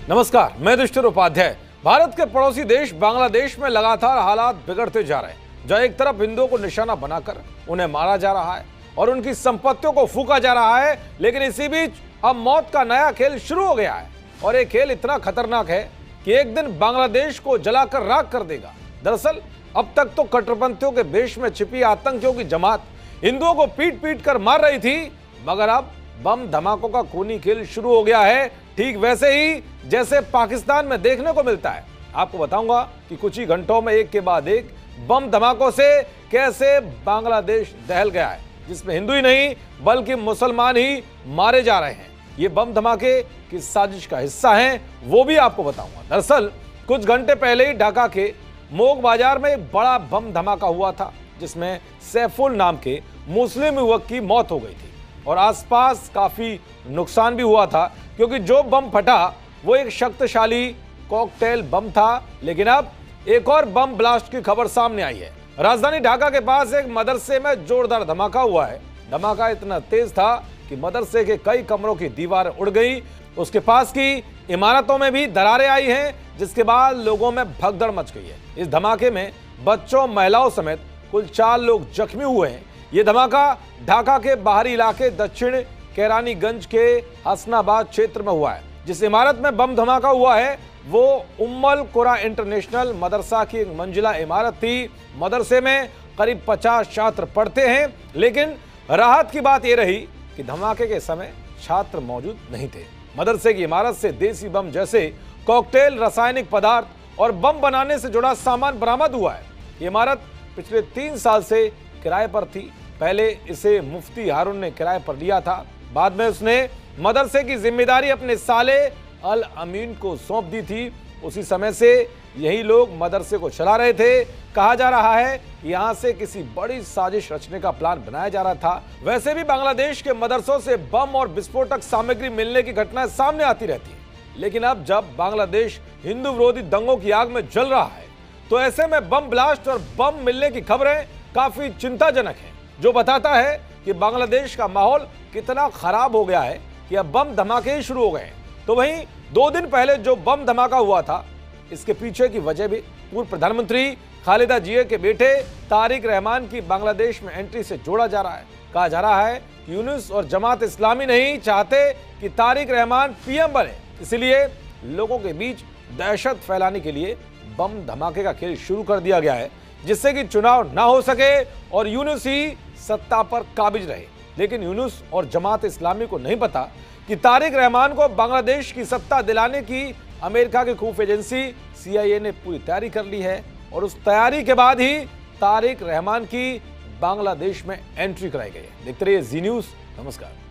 नमस्कार, मैं युधिष्ठिर उपाध्याय। भारत के पड़ोसी देश बांग्लादेश में लगातार हालात बिगड़ते जा रहे हैं। जहां एक तरफ हिंदुओं को निशाना बनाकर उन्हें मारा जा रहा है और उनकी संपत्तियों को फूंका जा रहा है, लेकिन इसी बीच अब मौत का नया खेल शुरू हो गया है। और ये खेल इतना खतरनाक है कि एक दिन बांग्लादेश को जलाकर राख कर देगा। दरअसल अब तक तो कट्टरपंथियों के भेष में छिपी आतंकियों की जमात हिंदुओं को पीट पीट कर मार रही थी, मगर अब बम धमाकों का खूनी खेल शुरू हो गया है, ठीक वैसे ही जैसे पाकिस्तान में देखने को मिलता है। आपको बताऊंगा कि कुछ ही घंटों में एक के बाद एक बम धमाकों से कैसे बांग्लादेश दहल गया है, जिसमें हिंदू ही नहीं बल्कि मुसलमान ही मारे जा रहे हैं। ये बम धमाके किस साजिश का हिस्सा हैं, वो भी आपको बताऊंगा। दरअसल कुछ घंटे पहले ही ढाका के मोग बाजार में एक बड़ा बम धमाका हुआ था, जिसमें सैफुल नाम के मुस्लिम युवक की मौत हो गई थी और आसपास काफी नुकसान भी हुआ था, क्योंकि जो बम फटा वो एक शक्तिशाली कॉकटेल बम था। लेकिन अब एक और बम ब्लास्ट की खबर सामने आई है। राजधानी ढाका के पास एक मदरसे में जोरदार धमाका हुआ है। धमाका इतना तेज था कि मदरसे के कई कमरों की दीवारें उड़ गई, उसके पास की इमारतों में भी दरारें आई हैं, जिसके बाद लोगों में भगदड़ मच गई है। इस धमाके में बच्चों, महिलाओं समेत कुल 4 लोग जख्मी हुए हैं। यह धमाका ढाका के बाहरी इलाके दक्षिण कैरानीगंज के हसनाबाद क्षेत्र में हुआ है। जिस इमारत में बम धमाका हुआ है वो उम्मुल कुरा इंटरनेशनल मदरसा की एक मंजिला इमारत थी। मदरसे में करीब 50 छात्र पढ़ते हैं, लेकिन राहत की बात यह रही कि धमाके के समय छात्र मौजूद नहीं थे। मदरसे की इमारत से देसी बम जैसे कॉकटेल, रासायनिक पदार्थ और बम बनाने से जुड़ा सामान बरामद हुआ है। ये इमारत पिछले 3 साल से किराए पर थी। पहले इसे मुफ्ती हारून ने किराए पर लिया था, बाद में उसने मदरसे की जिम्मेदारी अपने साले अल अमीन को सौंप दी थी। उसी समय से यही लोग मदरसे को चला रहे थे। कहा जा रहा है यहां से किसी बड़ी साजिश रचने का प्लान बनाया जा रहा था। वैसे भी बांग्लादेश के मदरसों से बम और विस्फोटक सामग्री मिलने की घटनाएं सामने आती रहती है, लेकिन अब जब बांग्लादेश हिंदू विरोधी दंगों की आग में जल रहा है, तो ऐसे में बम ब्लास्ट और बम मिलने की खबरें काफी चिंताजनक हैं, जो बताता है कि बांग्लादेश का माहौल कितना खराब हो गया है कि अब बम धमाके ही शुरू हो गए हैं। तो वहीं 2 दिन पहले जो बम धमाका हुआ था, इसके पीछे की वजह भी पूर्व प्रधानमंत्री खालिदा जिया के बेटे तारिक रहमान की बांग्लादेश में एंट्री से जोड़ा जा रहा है। कहा जा रहा है कि यूनुस और जमात इस्लामी नहीं चाहते कि तारिक रहमान पीएम बने, इसलिए लोगों के बीच दहशत फैलाने के लिए बम धमाके का खेल शुरू कर दिया गया है, जिससे कि चुनाव ना हो सके और यूनुस ही सत्ता पर काबिज रहे। लेकिन यूनुस और जमात इस्लामी को नहीं पता कि तारिक रहमान को बांग्लादेश की सत्ता दिलाने की अमेरिका की खुफिया एजेंसी CIA ने पूरी तैयारी कर ली है और उस तैयारी के बाद ही तारिक रहमान की बांग्लादेश में एंट्री कराई गई है। देखते रहिए जी न्यूज़। नमस्कार।